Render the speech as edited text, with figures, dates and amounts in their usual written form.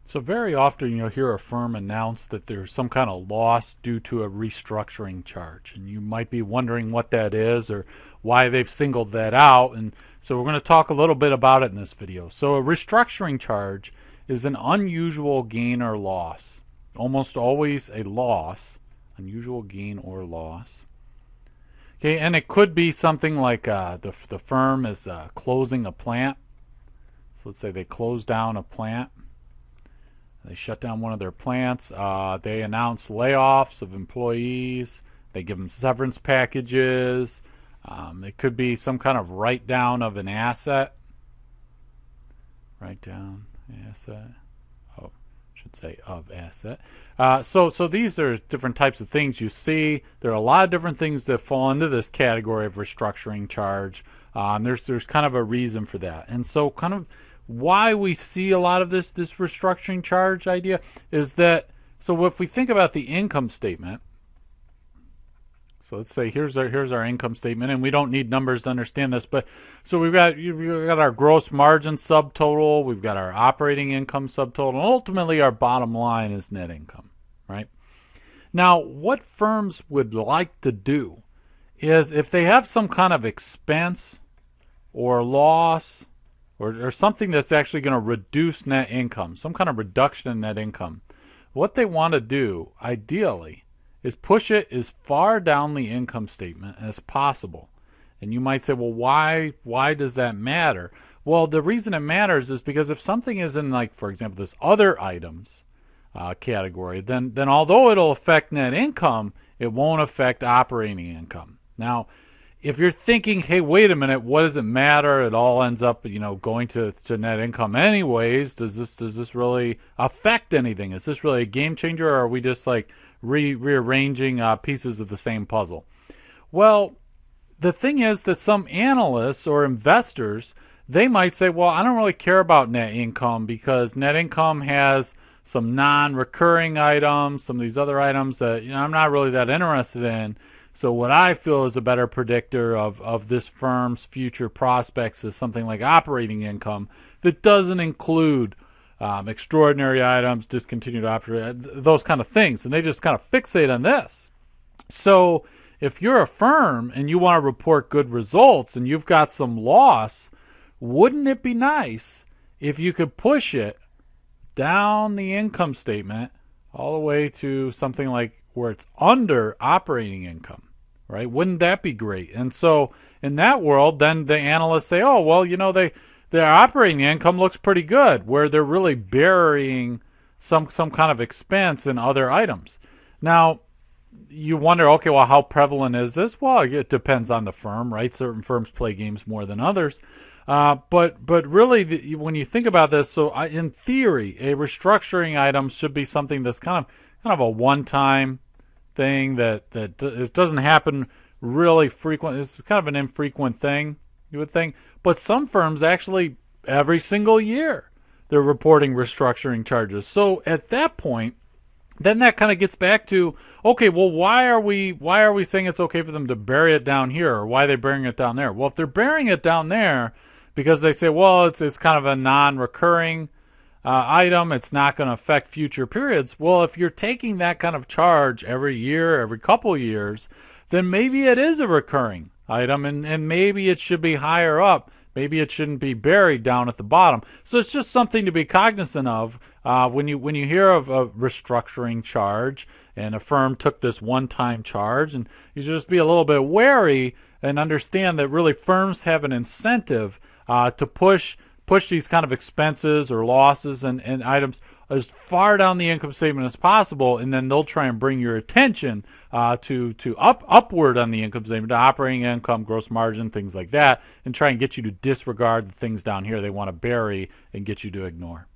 So very often you'll hear a firm announce that there's some kind of loss due to a restructuring charge. And you might be wondering what that is or why they've singled that out. And so we're going to talk a little bit about it in this video. So a restructuring charge is an unusual gain or loss. Almost always a loss, unusual gain or loss. Okay, and it could be something like the firm is closing a plant. So let's say they close down a plant. They shut down one of their plants. They announce layoffs of employees. They give them severance packages. It could be some kind of write down of an asset. Write down asset. Oh, should say of asset. So these are different types of things you see. There are a lot of different things that fall into this category of restructuring charge. And there's kind of a reason for that. And so kind of why we see a lot of this restructuring charge idea is that, so if we think about the income statement, so let's say here's our income statement, and we don't need numbers to understand this, but so we've got our gross margin subtotal, we've got our operating income subtotal, and ultimately our bottom line is net income, right? Now, what firms would like to do is if they have some kind of expense or loss or something that's actually going to reduce net income, some kind of reduction in net income, what they want to do, ideally, is push it as far down the income statement as possible. And you might say, well, why does that matter? Well, the reason it matters is because if something is in, like, for example, this other items category, then although it'll affect net income, it won't affect operating income. Now, if you're thinking, hey, wait a minute, what does it matter? It all ends up, going to net income anyways. Does this really affect anything? Is this really a game changer, or are we just like rearranging pieces of the same puzzle? Well, the thing is that some analysts or investors, they might say, well, I don't really care about net income because net income has some non-recurring items, some of these other items that I'm not really that interested in. So what I feel is a better predictor of this firm's future prospects is something like operating income that doesn't include extraordinary items, discontinued operations, those kind of things. And they just kind of fixate on this. So if you're a firm and you want to report good results and you've got some loss, wouldn't it be nice if you could push it down the income statement all the way to something like where it's under operating income, right? Wouldn't that be great? And so in that world, then the analysts say, oh, well, their operating income looks pretty good, where they're really burying some kind of expense in other items. Now, you wonder, okay, well, how prevalent is this? Well, it depends on the firm, right? Certain firms play games more than others. But really, when you think about this, so in theory, a restructuring item should be something that's kind of a one-time thing that it doesn't happen really frequent. It's kind of an infrequent thing, you would think. But some firms actually every single year they're reporting restructuring charges. So at that point, then that kind of gets back to, okay, well, why are we saying it's okay for them to bury it down here, or why are they burying it down there? Well, if they're burying it down there because they say, well, it's kind of a non-recurring item, it's not going to affect future periods. Well, if you're taking that kind of charge every year, every couple years, then maybe it is a recurring item, and maybe it should be higher up. Maybe it shouldn't be buried down at the bottom. So it's just something to be cognizant of when you hear of a restructuring charge and a firm took this one-time charge, and you should just be a little bit wary and understand that really firms have an incentive to push these kind of expenses or losses and items as far down the income statement as possible, and then they'll try and bring your attention to upward on the income statement, to operating income, gross margin, things like that, and try and get you to disregard the things down here they want to bury and get you to ignore.